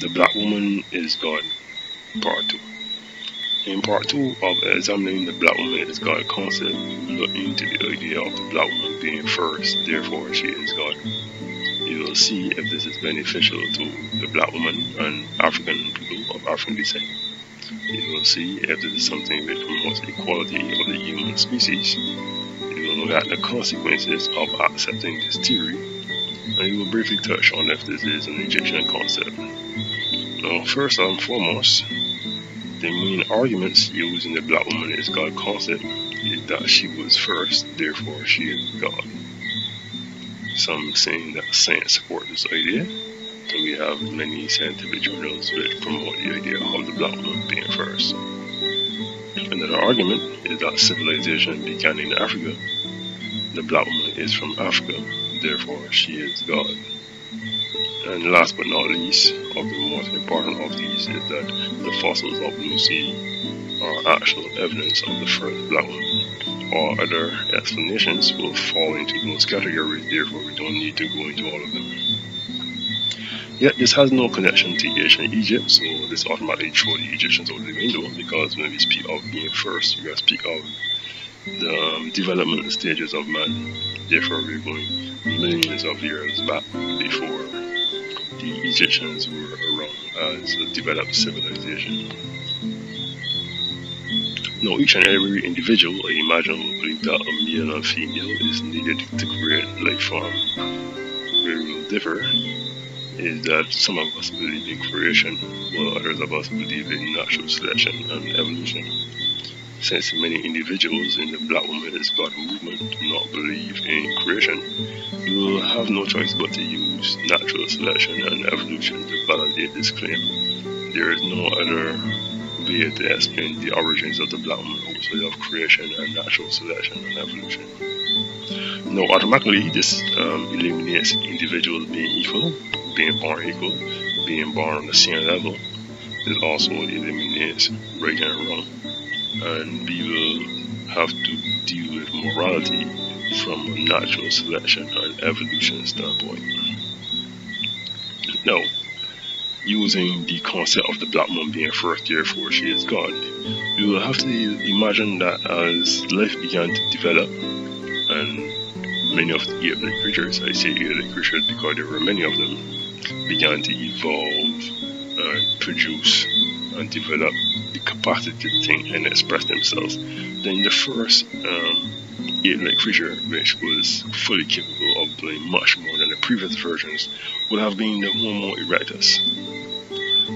The Black Woman is God, Part 2. In Part 2 of examining the Black Woman is God concept, we look into the idea of the Black Woman being first, therefore she is God. You will see if this is beneficial to the Black woman and African people of African descent. You will see if this is something which promotes equality of the human species. You will look at the consequences of accepting this theory, and you will briefly touch on if this is an Egyptian concept. Now, first and foremost, the main arguments used in the Black Woman is God concept is that she was first, therefore she is God. Some saying that science supports this idea, and we have many scientific journals which promote the idea of the Black Woman being first. Another argument is that civilization began in Africa. The Black Woman is from Africa, therefore she is God. And last but not least, of the most important of these is that the fossils of Lucy are actual evidence of the first Black Woman. All other explanations will fall into those categories, therefore we don't need to go into all of them. Yet this has no connection to ancient Egypt, so this automatically throws the Egyptians out the window, because when we speak of being first, we gotta speak of the development stages of man. Therefore we're going millions of years back before the Egyptians were around as a developed civilization. Now, each and every individual, I imagine, will believe that a male and female is needed to create life form. Where we will differ is that some of us believe in creation, while others of us believe in natural selection and evolution. Since many individuals in the Black Woman is God movement do not believe in creation, you will have no choice but to use natural selection and evolution to validate this claim. There is no other way to explain the origins of the Black Woman outside of creation and natural selection and evolution. Now, automatically, this eliminates individuals being equal, being born on the same level. It also eliminates right and wrong, and we will have to deal with morality from a natural selection and evolution standpoint. Now, using the concept of the Black Woman being first, therefore she is God, we will have to imagine that as life began to develop, and many of the ape-like creatures, I say ape-like creatures because there were many of them, began to evolve and produce and develop the capacity to think and express themselves, then the first ape-like creature, which was fully capable of doing much more than the previous versions, would have been the Homo erectus.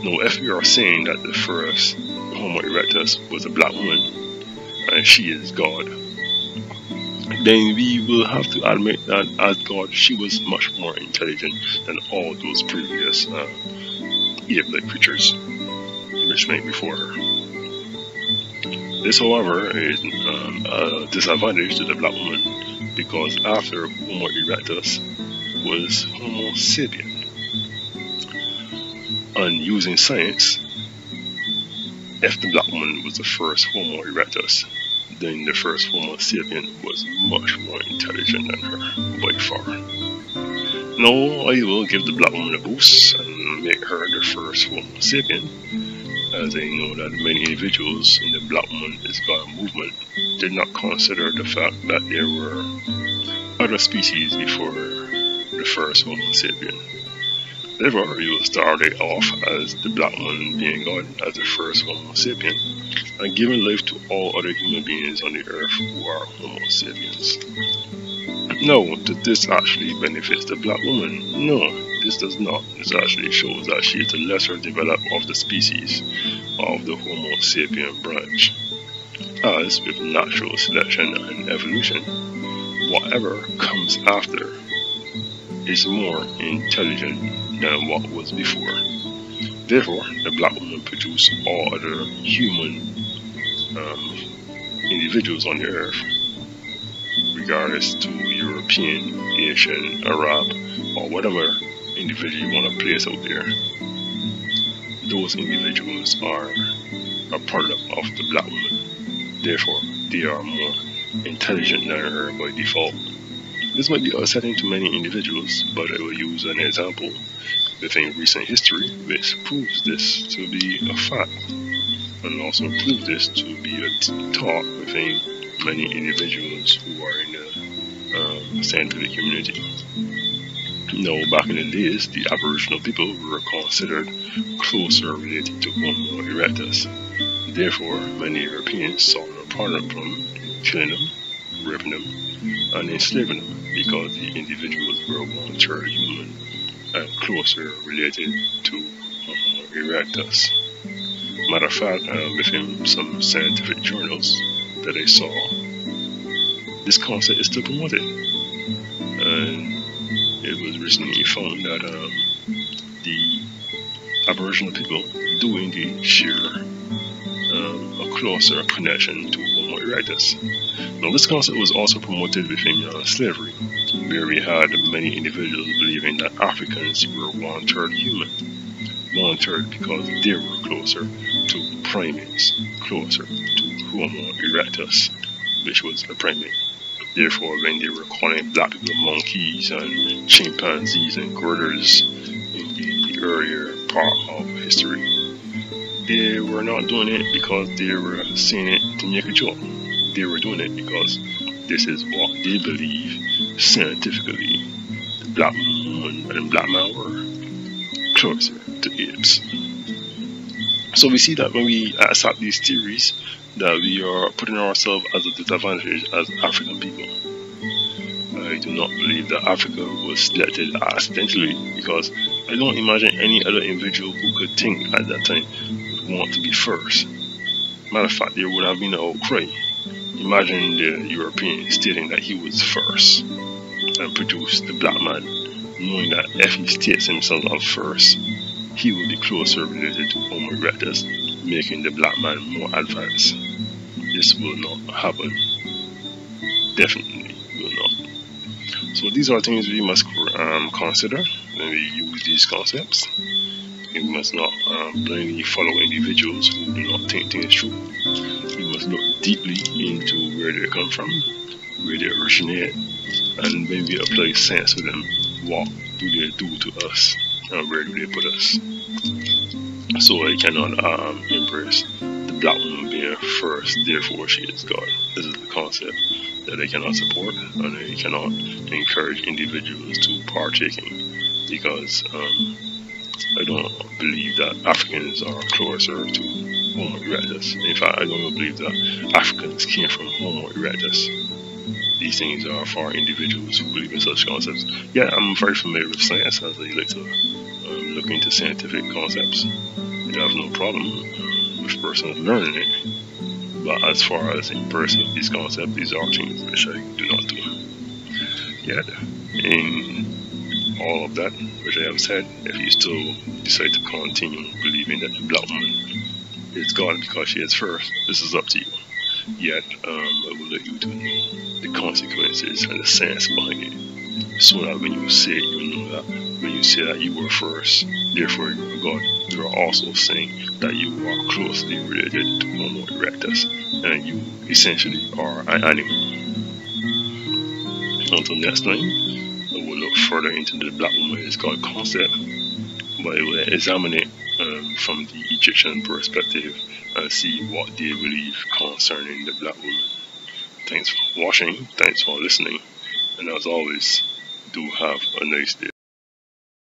Now, if we are saying that the first Homo erectus was a Black woman and she is God, then we will have to admit that as God, she was much more intelligent than all those previous ape-like creatures which went before her. This, however, is a disadvantage to the Black woman, because after Homo erectus was Homo sapien. And using science, if the Black woman was the first Homo erectus, then the first Homo sapien was much more intelligent than her, by far. Now, I will give the Black woman a boost and make her the first Homo sapien, as I know that many individuals in the Black Woman is God movement did not consider the fact that there were other species before the first Homo sapien. Therefore, we will start it off as the Black Woman being God as the first Homo sapien, and giving life to all other human beings on the earth who are Homo sapiens. No, does this actually benefits the Black Woman? No, this does not. This actually shows that she is the lesser developed of the species of the Homo sapien branch. As with natural selection and evolution, whatever comes after is more intelligent than what was before. Therefore, the Black woman produced all other human individuals on the earth, regardless to European, Asian, Arab, or whatever individual you want to place out there. Those individuals are a product of the Black woman. Therefore, they are more intelligent than her by default. This might be upsetting to many individuals, but I will use an example within recent history which proves this to be a fact, and also proves this to be a thought within many individuals who are in the scientific community. Now, back in the days, the Aboriginal people were considered closer related to Homo erectus. Therefore, many Europeans saw no problem from killing them, raping them, and enslaving them because the individuals were one-third human and closer related to Homo erectus. Matter of fact, within some scientific journals that I saw, this concept is still promoted. And it was recently found that the Aboriginal people do indeed share a closer connection to Homo erectus. Now, this concept was also promoted within slavery, where we had many individuals believing that Africans were one-third human. One-third because they were closer to primates, closer to Homo erectus, which was a primate. Therefore, when they were calling black people monkeys and chimpanzees and gorillas in the earlier part of history, they were not doing it because they were saying it to make a joke. They were doing it because this is what they believe scientifically the black woman and black man were closer to apes. So we see that when we accept these theories, that we are putting ourselves as a disadvantage as African people. I do not believe that Africa was selected accidentally, because I don't imagine any other individual who could think at that time would want to be first. Matter of fact, there would have been an outcry. Imagine the European stating that he was first and produced the black man, knowing that if he states himself as first, he will be closer related to Homo erectus, making the black man more advanced. This will not happen. Definitely will not. So these are things we must consider when we use these concepts. We must not blindly follow individuals who do not think things through. We must look deeply into where they come from, where they originate, and when we apply science to them, what do they do to us, and where do they put us. So I cannot embrace the black woman being first, therefore she is God. This is the concept that I cannot support, and I cannot encourage individuals to partake in, because I don't believe that Africans are closer to Homo erectus. In fact, I don't believe that Africans came from Homo erectus. These things are for individuals who believe in such concepts. Yeah, I'm very familiar with science, as I like to look into scientific concepts. I have no problem with persons learning it. But as far as embracing these concepts, these are things which I do not do. Yet, in all of that which I have said, if you still decide to continue believing that the black woman is God because she is first, this is up to you. Yet, I will let you to know the consequences and the science behind it, so that when you say it, you know that when you say that you were first, therefore you are God, you are also saying that you are closely related to Homo erectus, and you essentially are an animal. Until next time, I will look further into the black woman is God concept, but I will examine it from the Egyptian perspective and see what they believe concerning the black woman. Thanks for watching, thanks for listening, and as always, do have a nice day.